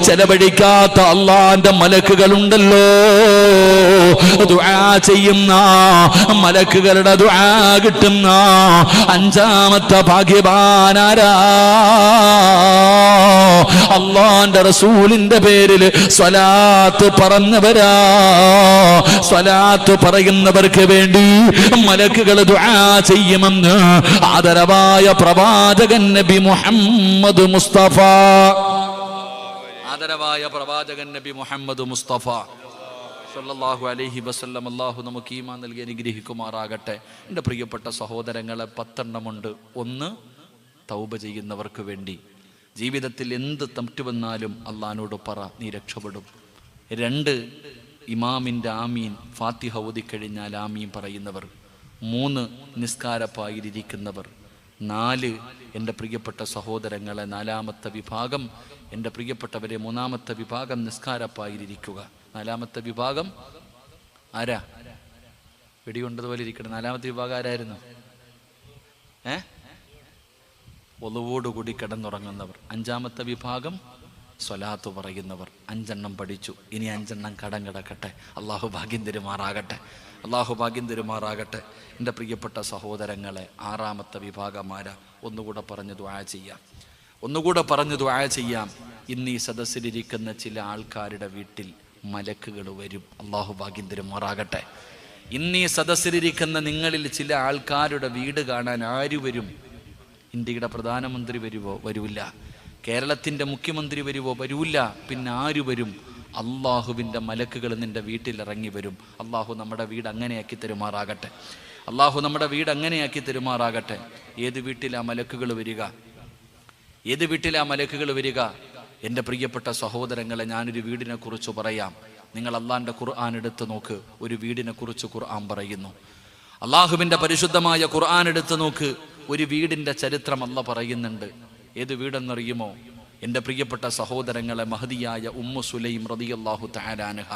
ചെലവഴിക്കാത്ത അള്ളാന്റെ മലക്കുകളുണ്ടല്ലോ. ദുആ ചെയ്യുന്ന മലക്കുകളുടെ ദുആ കിട്ടുന്ന അഞ്ചാമത്തെ ഭാഗ്യവാനാരാ? അള്ളാന്റെ റസൂലിന്റെ പേരിൽ സ്വലാത്ത് പറഞ്ഞവരാ. സ്വലാത്ത് പറയുന്നവർക്ക് വേണ്ടി മലക്കുകൾ ദുആ ചെയ്യുമെന്ന് ആദരവായ പ്രവാചകൻ നബി മുഹമ്മദ് മുസ്തഫ. ആദരവായ പ്രവാചകൻ നബി മുഹമ്മദ് മുസ്തഫ സല്ലല്ലാഹു അലൈഹി വസല്ലം. അല്ലാഹു നമുക്ക് ഈമാൻ നൽകി അനുഗ്രഹിക്കുമാറാകട്ടെ. എൻ്റെ പ്രിയപ്പെട്ട സഹോദരങ്ങളെ, 10 എണ്ണമുണ്ട്. 1, തൗബ ചെയ്യുന്നവർക്ക് വേണ്ടി. ജീവിതത്തിൽ എന്ത് തെറ്റുവന്നാലും അള്ളാഹിനോട് പറ, നീ രക്ഷപ്പെടും. 2, ഇമാമിൻ്റെ ആമീൻ, ഫാത്തിഹ ഓതിക്കഴിഞ്ഞാൽ ആമീൻ പറയുന്നവർ. 3, നിസ്കാരപ്പായിരിക്കുന്നവർ. 4, എൻ്റെ പ്രിയപ്പെട്ട സഹോദരങ്ങളെ, 4-ാമത്തെ വിഭാഗം, എൻ്റെ പ്രിയപ്പെട്ടവരെ, 3-ാമത്തെ വിഭാഗം നിസ്കാരപ്പായിരിക്കുക. 4-ാമത്തെ വിഭാഗം ആരാ? വെടികൊണ്ടതുപോലെ ഇരിക്കണം. 4-ാമത്തെ വിഭാഗം ആരായിരുന്നു? ഒളുവോടുകൂടി കിടന്നുറങ്ങുന്നവർ. 5-ാമത്തെ വിഭാഗം സ്വലാത്ത് പറയുന്നവർ. 5 എണ്ണം പഠിച്ചു. ഇനി 5 എണ്ണം കടം കിടക്കട്ടെ. അള്ളാഹു ഭാഗ്യം തരുമാറാകട്ടെ. അള്ളാഹു ഭാഗ്യം തരുമാറാകട്ടെ. എൻ്റെ പ്രിയപ്പെട്ട സഹോദരങ്ങളെ, 6-ാമത്തെ വിഭാഗമാരാ? ഒന്നുകൂടെ പറഞ്ഞ് ദുആ ചെയ്യാം. ഒന്നുകൂടെ പറഞ്ഞ് ദുആ ചെയ്യാം. ഇന്ന് ഈ സദസ്സിലിരിക്കുന്ന ചില ആൾക്കാരുടെ വീട്ടിൽ മലക്കുകൾ വരും. അള്ളാഹു ഭാഗ്യം തരുമാറാകട്ടെ. ഇന്ന് ഈ സദസ്സിലിരിക്കുന്ന നിങ്ങളിൽ ചില ആൾക്കാരുടെ വീട് കാണാൻ ആര് വരും? ഇന്ത്യയുടെ പ്രധാനമന്ത്രി വരുവോ? വരൂല്ല. കേരളത്തിൻ്റെ മുഖ്യമന്ത്രി വരുവോ? വരൂല്ല. പിന്നെ ആര് വരും? അള്ളാഹുവിൻ്റെ മലക്കുകൾ നിൻ്റെ വീട്ടിൽ ഇറങ്ങി വരും. അള്ളാഹു നമ്മുടെ വീട് അങ്ങനെയാക്കി തരുമാറാകട്ടെ. അള്ളാഹു നമ്മുടെ വീട് അങ്ങനെയാക്കി തരുമാറാകട്ടെ. ഏത് വീട്ടിലാ മലക്കുകൾ വരിക? ഏത് വീട്ടിലാ മലക്കുകൾ വരിക? എൻ്റെ പ്രിയപ്പെട്ട സഹോദരങ്ങളെ, ഞാനൊരു വീടിനെ കുറിച്ച് പറയാം. നിങ്ങൾ അള്ളാഹിൻ്റെ ഖുർആൻ എടുത്ത് നോക്ക്. ഒരു വീടിനെ കുറിച്ച് ഖുർആൻ പറയുന്നു. അള്ളാഹുവിൻ്റെ പരിശുദ്ധമായ ഖുർആൻ എടുത്ത് നോക്ക്. ഒരു വീടിൻ്റെ ചരിത്രം അല്ലാഹ് പറയുന്നുണ്ട്. ഏത് വീടെന്നറിയുമോ? എൻ്റെ പ്രിയപ്പെട്ട സഹോദരങ്ങളെ, മഹദിയായ ഉമ്മു സുലൈം റളിയല്ലാഹു തആല അൻഹ.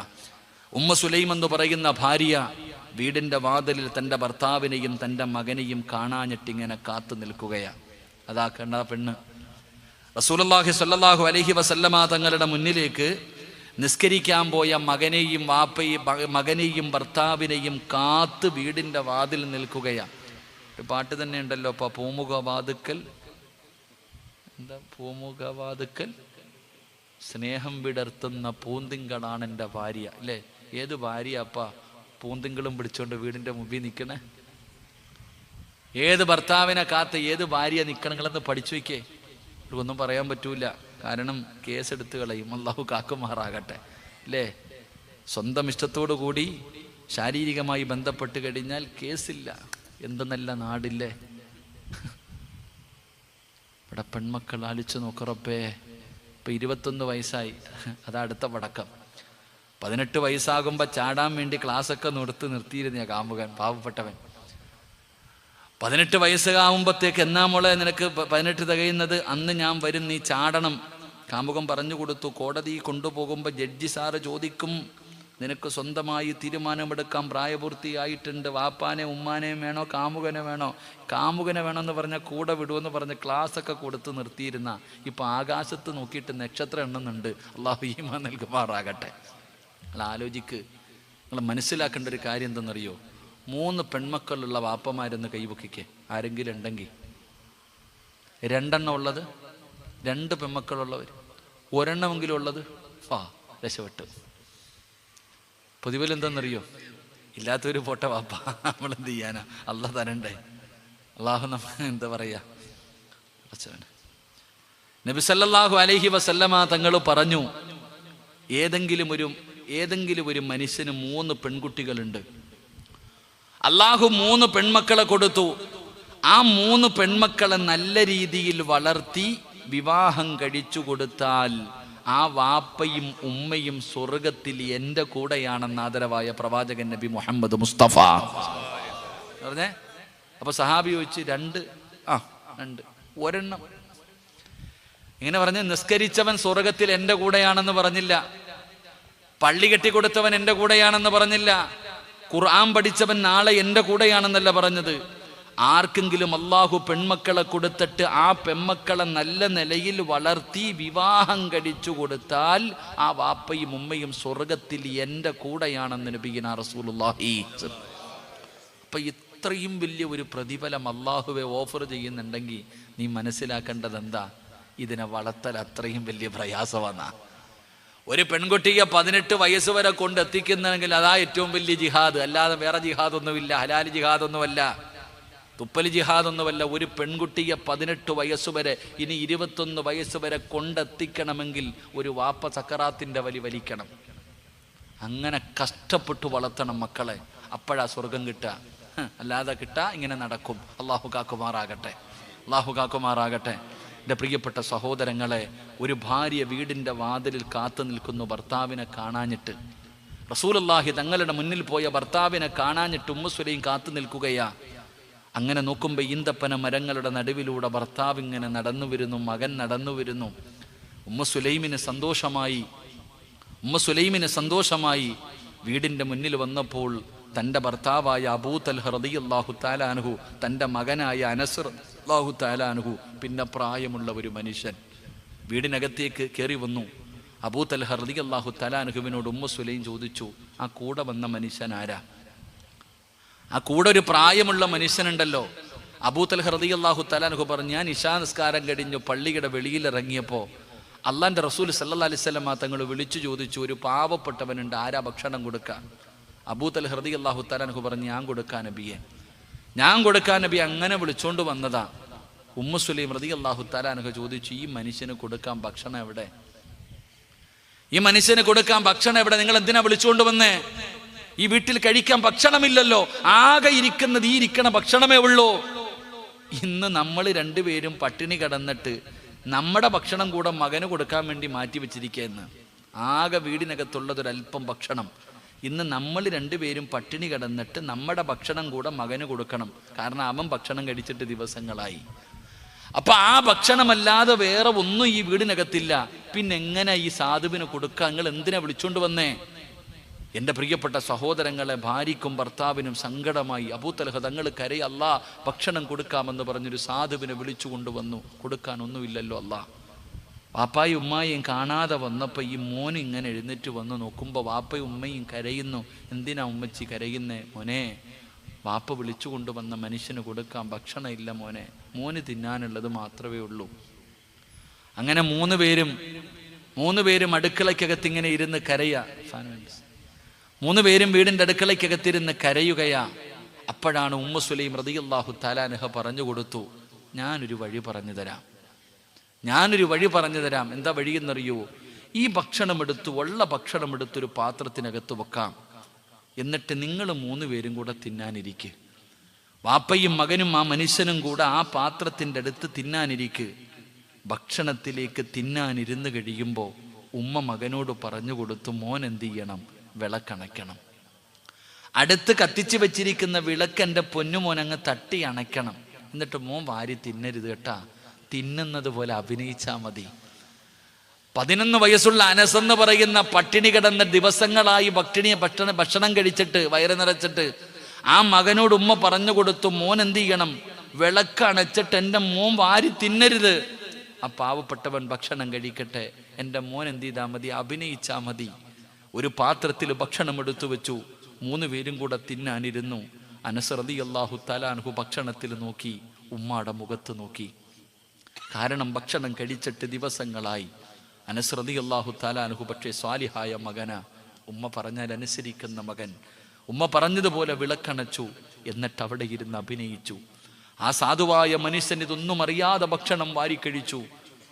ഉമ്മു സുലൈം എന്ന് പറയുന്ന ഭാര്യ വീടിൻ്റെ വാതിലിൽ തൻ്റെ ഭർത്താവിനെയും തൻ്റെ മകനെയും കാണാഞ്ഞിട്ടിങ്ങനെ കാത്തു നിൽക്കുകയാണ്. അതാ കണ്ട പെണ്ണ് റസൂലുള്ളാഹി സ്വല്ലല്ലാഹു അലൈഹി വസല്ലമ തങ്ങളുടെ മുന്നിലേക്ക് നിസ്കരിക്കാൻ പോയ മകനെയും ഭർത്താവിനെയും കാത്ത് വീടിൻ്റെ വാതിൽ നിൽക്കുകയാണ്. ഒരു പാട്ട് തന്നെ ഉണ്ടല്ലോ, അപ്പൊ പൂമുഖവാതുക്കൽ, എന്താ പൂമുഖവാതുക്കൽ സ്നേഹം വിടർത്തുന്ന പൂന്തിങ്കളാണ് എൻ്റെ ഭാര്യ, അല്ലേ? ഏത് ഭാര്യ അപ്പ പൂന്തിങ്കളും പിടിച്ചോണ്ട് വീടിൻ്റെ മുമ്പിൽ നിൽക്കണേ? ഏത് ഭർത്താവിനെ കാത്ത് ഏത് ഭാര്യ നിൽക്കണങ്ങളെന്ന് പഠിച്ചു വയ്ക്കേ. ഒന്നും പറയാൻ പറ്റൂല, കാരണം കേസെടുത്ത് കളയും. അല്ലാഹു കാക്കുമാറാകട്ടെ, അല്ലേ? സ്വന്തം ഇഷ്ടത്തോടു കൂടി ശാരീരികമായി ബന്ധപ്പെട്ട് കഴിഞ്ഞാൽ കേസില്ല. എന്ത് നല്ല നാടില്ലേ? ഇവിടെ പെൺമക്കൾ ആലിച്ചു നോക്കറപ്പേ. ഇപ്പം 21 വയസ്സായി, അതാ അടുത്ത പടക്കം. 18 വയസ്സാകുമ്പോൾ ചാടാൻ വേണ്ടി ക്ലാസ്സൊക്കെ നിർത്തിയിരുന്ന കാമുകൻ, പാവപ്പെട്ടവൻ. 18 വയസ്സാകുമ്പോഴത്തേക്ക് എന്നാ മോളെ നിനക്ക് 18 തികയുന്നത്? അന്ന് ഞാൻ വരും, നീ ചാടണം. കാമുകൻ പറഞ്ഞു കൊടുത്തു. കോടതി കൊണ്ടുപോകുമ്പോൾ ജഡ്ജി സാറ് ചോദിക്കും, നിനക്ക് സ്വന്തമായി തീരുമാനമെടുക്കാൻ പ്രായപൂർത്തിയായിട്ടുണ്ട്, വാപ്പാനെ ഉമ്മാനെയും വേണോ കാമുകനെ വേണോ? കാമുകനെ വേണമെന്ന് പറഞ്ഞാൽ കൂടെ വിടുമെന്ന് പറഞ്ഞ് ക്ലാസ്സൊക്കെ കൊടുത്ത് നിർത്തിയിരുന്ന ഇപ്പം ആകാശത്ത് നോക്കിയിട്ട് നക്ഷത്രം എണ്ണുന്നുണ്ട്. അല്ലാഹു ഈമാൻ നൽകുമാറാകട്ടെ. നിങ്ങൾ ആലോചിക്ക്. നിങ്ങൾ മനസ്സിലാക്കേണ്ട ഒരു കാര്യം എന്തെന്നറിയോ? 3 പെൺമക്കളുള്ള വാപ്പമാരെന്ന് കൈവക്കിക്കേ ആരെങ്കിലും ഉണ്ടെങ്കിൽ. 2 എണ്ണം ഉള്ളത്, 2 പെൺമക്കളുള്ളവർ, 1 എണ്ണമെങ്കിലും ഉള്ളത്, രക്ഷപ്പെട്ടു. പൊതുവിൽ എന്താണെന്നറിയോ? ഇല്ലാത്തൊരു പൊട്ട വാപ്പ. നമ്മളെന്ത് ചെയ്യാനാ? അല്ലാഹ് തരണ്ടേ? അള്ളാഹു എന്താ പറയാ? നബി സല്ലല്ലാഹു അലൈഹി വസല്ലമ തങ്ങൾ പറഞ്ഞു, ഏതെങ്കിലും ഒരു മനുഷ്യന് 3 പെൺകുട്ടികളുണ്ട്, അള്ളാഹു 3 പെൺമക്കളെ കൊടുത്തു. ആ 3 പെൺമക്കളെ നല്ല രീതിയിൽ വളർത്തി വിവാഹം കഴിച്ചു കൊടുത്താൽ ആ വാപ്പയും ഉമ്മയും സ്വർഗത്തിൽ എൻ്റെ കൂടെയാണെന്ന് ആദരവായ പ്രവാചകൻ നബി മുഹമ്മദ് മുസ്തഫ പറഞ്ഞേ. അപ്പൊ സഹാബി ചോദിച്ച് 2 ഒരെണ്ണം ഇങ്ങനെ പറഞ്ഞ്, നിസ്കരിച്ചവൻ സ്വർഗത്തിൽ എൻ്റെ കൂടെയാണെന്ന് പറഞ്ഞില്ല, പള്ളി കെട്ടിക്കൊടുത്തവൻ എൻ്റെ കൂടെയാണെന്ന് പറഞ്ഞില്ല, ഖുർആൻ പഠിച്ചവൻ നാളെ എൻ്റെ കൂടെയാണെന്നല്ല പറഞ്ഞത്. ആർക്കെങ്കിലും അള്ളാഹു പെൺമക്കളെ കൊടുത്തിട്ട് ആ പെൺമക്കളെ നല്ല നിലയിൽ വളർത്തി വിവാഹം കഴിച്ചു കൊടുത്താൽ ആ വാപ്പയും ഉമ്മയും സ്വർഗത്തിൽ എൻ്റെ കൂടെയാണെന്ന് നബിയിന റസൂലുള്ളാഹി. അപ്പൊ ഇത്രയും വലിയ ഒരു പ്രതിഫലം അള്ളാഹുവെ ഓഫർ ചെയ്യുന്നുണ്ടെങ്കിൽ നീ മനസ്സിലാക്കേണ്ടത് എന്താ? ഇതിനെ വളർത്തൽ അത്രയും വലിയ പ്രയാസമാണ്. ഒരു പെൺകുട്ടിയെ 18 വയസ്സ് വരെ കൊണ്ടെത്തിക്കുന്നെങ്കിൽ അതാ ഏറ്റവും വലിയ ജിഹാദ്, അല്ലാതെ വേറെ ജിഹാദൊന്നുമില്ല. ഹലാൽ ജിഹാദൊന്നുമല്ല, തുപ്പൽ ജിഹാദൊന്നുമല്ല. ഒരു പെൺകുട്ടിയെ 18 വയസ്സ് വരെ, ഇനി 21 വയസ്സ് വരെ കൊണ്ടെത്തിക്കണമെങ്കിൽ ഒരു വാപ്പ സക്കറാത്തിൻ്റെ വലിക്കണം. അങ്ങനെ കഷ്ടപ്പെട്ടു വളർത്തണം മക്കളെ, അപ്പോഴാ സ്വർഗം കിട്ടുക. അല്ലാതെ കിട്ടാ ഇങ്ങനെ നടക്കും. അള്ളാഹു കാക്കുമാറാകട്ടെ, അള്ളാഹു കാക്കുമാറാകട്ടെ. എൻ്റെ പ്രിയപ്പെട്ട സഹോദരങ്ങളെ, ഒരു ഭാര്യ വീടിൻ്റെ വാതിലിൽ കാത്തു നിൽക്കുന്നു ഭർത്താവിനെ കാണാഞ്ഞിട്ട്. റസൂലുള്ളാഹി തങ്ങളുടെ മുന്നിൽ പോയ ഭർത്താവിനെ കാണാഞ്ഞിട്ട് ഉമ്മു സുലൈം കാത്തു നിൽക്കുകയാ. അങ്ങനെ നോക്കുമ്പോൾ ഈന്തപ്പന മരങ്ങളുടെ നടുവിലൂടെ ഭർത്താവ് ഇങ്ങനെ നടന്നു വരുന്നു, മകൻ നടന്നു വരുന്നു. ഉമ്മു സുലൈമിന് സന്തോഷമായി. വീടിൻ്റെ മുന്നിൽ വന്നപ്പോൾ തൻ്റെ ഭർത്താവായ അബൂ തൽഹ റളിയല്ലാഹു തആല അൻഹു, തൻ്റെ മകനായ അനസ് റളിയല്ലാഹു തആല അൻഹു, പിന്നെ പ്രായമുള്ള ഒരു മനുഷ്യൻ വീടിനകത്തേക്ക് കയറി വന്നു. അബൂ തൽഹ റളിയല്ലാഹു തആല അൻഹുവിനോട് ഉമ്മു സുലൈം ചോദിച്ചു, ആ കൂടെ വന്ന മനുഷ്യൻ ആരാ? ആ കൂടെ ഒരു പ്രായമുള്ള മനുഷ്യനുണ്ടല്ലോ. അബൂ തൽഹ റളിയല്ലാഹു തആല അൻഹു പറഞ്ഞു, ഞാൻ ഇശാ നിസ്കാരം കഴിഞ്ഞു പള്ളിയുടെ വെളിയിൽ ഇറങ്ങിയപ്പോൾ അള്ളാന്റെ റസൂൽ സല്ലല്ലാഹു അലൈഹി വസല്ലം തങ്ങൾ വിളിച്ചു ചോദിച്ചു, ഒരു പാവപ്പെട്ടവനുണ്ട്, ആരാ ഭക്ഷണം കൊടുക്കാൻ? അബൂ തൽഹ റളിയല്ലാഹു തആല അൻഹു പറഞ്ഞു, ഞാൻ കൊടുക്കാൻ നബിയെ, ഞാൻ കൊടുക്കാൻ നബി. അങ്ങനെ വിളിച്ചോണ്ട് വന്നതാ. ഉമ്മു സുലൈം റളിയല്ലാഹു തആല അൻഹു ചോദിച്ചു, ഈ മനുഷ്യന് കൊടുക്കാൻ ഭക്ഷണം എവിടെ? ഈ മനുഷ്യന് കൊടുക്കാൻ ഭക്ഷണം എവിടെ? നിങ്ങൾ എന്തിനാ വിളിച്ചുകൊണ്ട് വന്നേ? ഈ വീട്ടിൽ കഴിക്കാൻ ഭക്ഷണമില്ലല്ലോ, ആകെ ഇരിക്കുന്നത് ഈ ഇരിക്കണ ഭക്ഷണമേ ഉള്ളൂ. ഇന്ന് നമ്മൾ രണ്ടുപേരും പട്ടിണി കിടന്നിട്ട് നമ്മുടെ ഭക്ഷണം കൂടെ മകന് കൊടുക്കാൻ വേണ്ടി മാറ്റി വെച്ചിരിക്കുകയെന്ന്. ആകെ വീടിനകത്തുള്ളതൊരല്പം ഭക്ഷണം. ഇന്ന് നമ്മൾ രണ്ടുപേരും പട്ടിണി കിടന്നിട്ട് നമ്മുടെ ഭക്ഷണം കൂടെ മകന് കൊടുക്കണം. കാരണം അവൻ ഭക്ഷണം കഴിച്ചിട്ട് ദിവസങ്ങളായി. അപ്പൊ ആ ഭക്ഷണമല്ലാതെ വേറെ ഒന്നും ഈ വീടിനകത്തില്ല. പിന്നെ എങ്ങനെ ഈ സാധുവിന് കൊടുക്കുക? നിങ്ങൾ എന്തിനാ വിളിച്ചോണ്ട് വന്നേ? എൻ്റെ പ്രിയപ്പെട്ട സഹോദരങ്ങളെ, ഭാര്യയ്ക്കും ഭർത്താവിനും സങ്കടമായി. അബൂ തൽഹ തങ്ങൾ കരയി, അല്ലാ ഭക്ഷണം കൊടുക്കാമെന്ന് പറഞ്ഞൊരു സാധുവിനെ വിളിച്ചു കൊണ്ടുവന്നു. കൊടുക്കാൻ ഒന്നുമില്ലല്ലോ അല്ലാ. വാപ്പായും ഉമ്മായും കാണാതെ വന്നപ്പോൾ ഈ മോന് ഇങ്ങനെ എഴുന്നേറ്റ് വന്ന് നോക്കുമ്പോൾ വാപ്പയും ഉമ്മയും കരയുന്നു. എന്തിനാ ഉമ്മച്ചി കരയുന്നേ? മോനെ, വാപ്പ വിളിച്ചു കൊണ്ടുവന്ന മനുഷ്യന് കൊടുക്കാൻ ഭക്ഷണം ഇല്ല മോനെ, മോന് തിന്നാനുള്ളത് മാത്രമേ ഉള്ളൂ. അങ്ങനെ മൂന്ന് പേരും അടുക്കളയ്ക്കകത്ത് ഇങ്ങനെ ഇരുന്ന് കരയാ. 3 പേരും വീടിൻ്റെ അടുക്കളയ്ക്കകത്തിരുന്ന് കരയുകയാ. അപ്പോഴാണ് ഉമ്മു സുലൈം റളിയല്ലാഹു തആല അൻഹ പറഞ്ഞു കൊടുത്തു, ഞാനൊരു വഴി പറഞ്ഞു തരാം. എന്താ വഴിയെന്നറിയോ? ഈ ഉള്ള ഭക്ഷണം എടുത്തൊരു പാത്രത്തിനകത്ത് വെക്കാം. എന്നിട്ട് നിങ്ങൾ 3 പേരും കൂടെ തിന്നാനിരിക്കുക. വാപ്പയും മകനും ആ മനുഷ്യനും കൂടെ ആ പാത്രത്തിൻ്റെ അടുത്ത് തിന്നാനിരിക്കുക. ഭക്ഷണത്തിലേക്ക് തിന്നാനിരുന്ന് കഴിയുമ്പോൾ ഉമ്മ മകനോട് പറഞ്ഞു കൊടുത്തു, മോൻ എന്ത് ചെയ്യണം? വിളക്കണയ്ക്കണം. അടുത്ത് കത്തിച്ച് വെച്ചിരിക്കുന്ന വിളക്ക് എൻ്റെ പൊന്നുമോനങ്ങ് തട്ടി അണയ്ക്കണം. എന്നിട്ട് മോൻ വാരി തിന്നരുത് കേട്ടാ, തിന്നുന്നത് പോലെ അഭിനയിച്ചാൽ മതി. 11 വയസ്സുള്ള അനസ് എന്ന് പറയുന്ന പട്ടിണി കിടന്ന ദിവസങ്ങളായി ഭക്ഷണം കഴിച്ചിട്ട് വയറ് നിറച്ചിട്ട് ആ മകനോട് ഉമ്മ പറഞ്ഞു കൊടുത്തു, മോൻ എന്ത് ചെയ്യണം? വിളക്ക് അണച്ചിട്ട് എൻ്റെ മോൻ വാരി തിന്നരുത്. ആ പാവപ്പെട്ടവൻ ഭക്ഷണം കഴിക്കട്ടെ, എൻ്റെ മോൻ എന്ത് ചെയ്താൽ മതി? അഭിനയിച്ചാൽ മതി. ഒരു പാത്രത്തിൽ ഭക്ഷണം എടുത്തു വെച്ചു. 3 പേരും കൂടെ തിന്നാനിരുന്നു. അനസ് റളിയല്ലാഹു തആല അൻഹു ഭക്ഷണത്തിൽ നോക്കി, ഉമ്മാടെ മുഖത്ത് നോക്കി. കാരണം ഭക്ഷണം കഴിച്ചിട്ട് ദിവസങ്ങളായി. അനസ് റളിയല്ലാഹു തആല അൻഹു പക്ഷേ സ്വാലിഹായ മകനാ, ഉമ്മ പറഞ്ഞാൽ അനുസരിക്കുന്ന മകൻ. ഉമ്മ പറഞ്ഞതുപോലെ വിളക്കണച്ചു. എന്നിട്ട് അവിടെ ഇരുന്ന് അഭിനയിച്ചു. ആ സാധുവായ മനുഷ്യൻ ഇതൊന്നും അറിയാതെ ഭക്ഷണം വാരിക്കഴിച്ചു.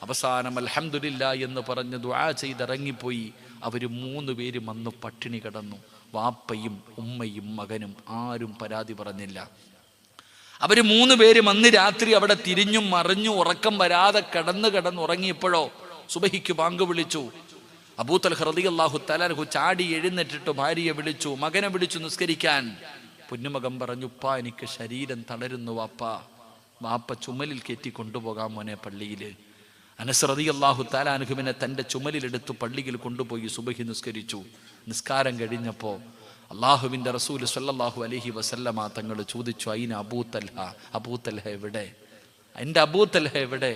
അവസാനം അൽഹംദുലില്ലാ എന്ന് പറഞ്ഞ് ദുആ ചെയ്തിറങ്ങിപ്പോയി. അവർ 3 പേരും അന്ന് പട്ടിണി കിടന്നു. വാപ്പയും ഉമ്മയും മകനും ആരും പരാതി പറഞ്ഞില്ല. അവർ 3 പേരും അന്ന് രാത്രി അവിടെ തിരിഞ്ഞും മറിഞ്ഞു ഉറക്കം വരാതെ കിടന്നുറങ്ങിയപ്പോഴോ സുബഹിക്ക് ബാങ്ക് വിളിച്ചു. അബൂ തൽഹ റളിയല്ലാഹു തആല അൻഹു ചാടി എഴുന്നേറ്റിട്ട് ഭാര്യയെ വിളിച്ചു, മകനെ വിളിച്ചു നിസ്കരിക്കാൻ. പൊന്നുമകൻ പറഞ്ഞു, ഉപ്പാ എനിക്ക് ശരീരം തളരുന്നു വാപ്പ ചുമലിൽ കയറ്റി കൊണ്ടുപോകാൻ മോനെ പള്ളിയിൽ. അനസ് റളിയല്ലാഹു തആല അൻഹുവിനെ തൻ്റെ ചുമലിലെടുത്ത് പള്ളിയിൽ കൊണ്ടുപോയി സുബഹി നിസ്കരിച്ചു. നിസ്കാരം കഴിഞ്ഞപ്പോൾ അള്ളാഹുവിൻ്റെ റസൂൽ സ്വല്ലല്ലാഹു അലൈഹി വസല്ലമ തങ്ങൾ ചോദിച്ചു, അയിന അബൂ തൽഹ എവിടെ? എൻ്റെ അബൂ തൽഹ എവിടെ?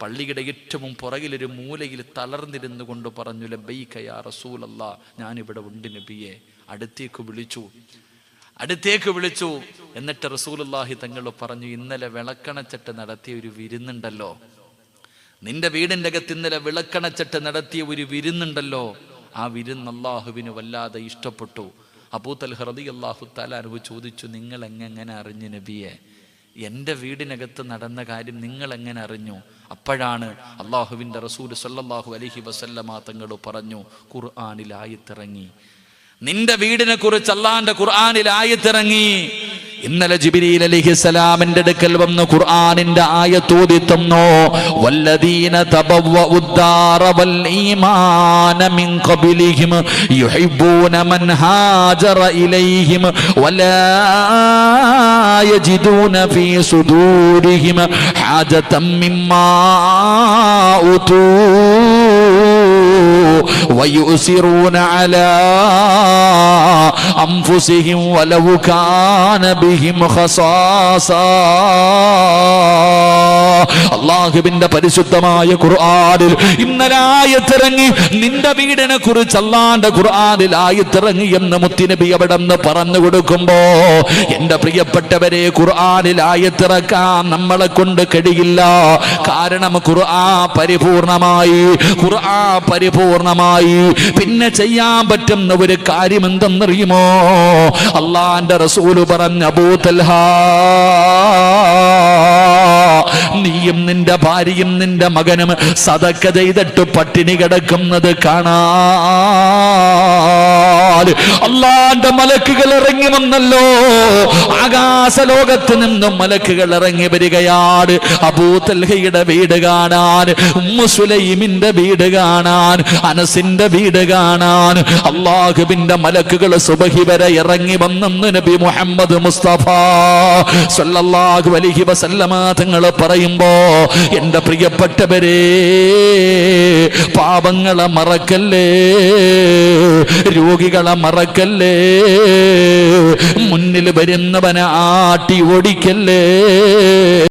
പള്ളിയുടെ ഏറ്റവും പുറകിലൊരു മൂലയിൽ തളർന്നിരുന്നു കൊണ്ട് പറഞ്ഞു, ലബ്ബൈക യാ റസൂലല്ലാ, ഞാനിവിടെ ഉണ്ട് നബിയെ. അടുത്തേക്ക് വിളിച്ചു. എന്നിട്ട് റസൂലുള്ളാഹി തങ്ങൾ പറഞ്ഞു, ഇന്നലെ വിളക്കണച്ചട്ട് നടത്തിയ ഒരു വിരുന്നുണ്ടല്ലോ, നിന്റെ വീടിൻ്റെ അകത്ത് ഇന്നലെ വിളക്കണച്ചട്ട് നടത്തിയ ഒരു വിരുന്നുണ്ടല്ലോ, ആ വിരുന്ന് അള്ളാഹുവിന് വല്ലാതെ ഇഷ്ടപ്പെട്ടു. അബൂ തൽഹ റളിയല്ലാഹു തആല അൻഹു ചോദിച്ചു, നിങ്ങൾ എങ്ങനെ അറിഞ്ഞു നബിയെ? എൻ്റെ വീടിനകത്ത് നടന്ന കാര്യം നിങ്ങൾ എങ്ങനെ അറിഞ്ഞു? അപ്പോഴാണ് അള്ളാഹുവിൻ്റെ റസൂൽ സ്വല്ലല്ലാഹു അലൈഹി വസല്ലമ തങ്ങൾ പറഞ്ഞു, ഖുർആനിൽ ആയത്തിറങ്ങി, നിന്റെ വീടിനെ കുറിച്ച് അള്ളാന്റെ ഖുർആനിൽ ആയത്തിറങ്ങി. ഇന്നലെ ജിബ്രീൽ അലൈഹിസ്സലാമിന്റെ അടുക്കൽ വന്ന് ഖുർആനിന്റെ ആയത്ത് ഓതി തന്നു. വല്ലദീന തബവ്വഉദ്ദാറ വൽ ഈമാന മിൻ ഖബ്ലിഹിം യുഹിബ്ബൂന മൻ ഹാജറ ഇലൈഹിം വലാ യജിദൂന ഫീ സുദൂരിഹിം ഹാജതൻ മിമ്മാ ഉതൂ വയുസിറൂന അലാ അൻഫുസിഹിം വലൗ കാന ബിഹിം ഖസാസ. അല്ലാഹുവിന്റെ പരിശുദ്ധമായ ഖുർആനിൽ ഇന്നലെ ആയത്തിറങ്ങി, നിന്റെ വീടിനെ കുറിച്ച് അല്ലാഹുവിന്റെ ഖുർആനിൽ ആയത്തിറങ്ങി എന്ന് മുത്തുനബി അവിടെ നിന്ന് പറഞ്ഞു കൊടുക്കുമ്പോ, എന്റെ പ്രിയപ്പെട്ടവരെ, ഖുർആനിൽ ആയത്തിറക്കാൻ നമ്മളെ കൊണ്ട് കഴിയില്ല. കാരണം ഖുർആൻ പരിപൂർണമായി. പിന്നെ ചെയ്യാൻ പറ്റുന്ന ഒരു കാര്യം എന്തെന്നറിയുമോ? അല്ലാഹുവിന്റെ റസൂല് പറഞ്ഞ, അബൂ തൽഹ, നീയും നിന്റെ ഭാര്യയും നിന്റെ മകനും സദക്ക ചെയ്തിട്ട് പട്ടിണി കിടക്കുന്നത് കാണാൻ അല്ലാഹുവിന്റെ മലക്കുകൾ ഇറങ്ങി വന്നല്ലോ. ആകാശലോകത്ത് നിന്നും മലക്കുകൾ ഇറങ്ങി വരികയാണ്. അബൂ തൽഹയുടെ വീട് കാണാൻ, ഉമ്മു സുലൈമിന്റെ വീട് കാണാൻ, അനസിന്റെ വീട് കാണാൻ അല്ലാഹുവിന്റെ മലക്കുകൾ സുബഹി വരെ ഇറങ്ങി വന്നെന്ന് നബി മുഹമ്മദ് മുസ്തഫ സ്വല്ലല്ലാഹു അലൈഹി വസല്ലമ തങ്ങൾ പറയുമ്പോ, എന്റെ പ്രിയപ്പെട്ടവരെ, പാപങ്ങളെ മറക്കല്ലേ, രോഗികളെ മറക്കല്ലേ, മുന്നിൽ വരുന്നവനെ ആട്ടി ഓടിക്കല്ലേ.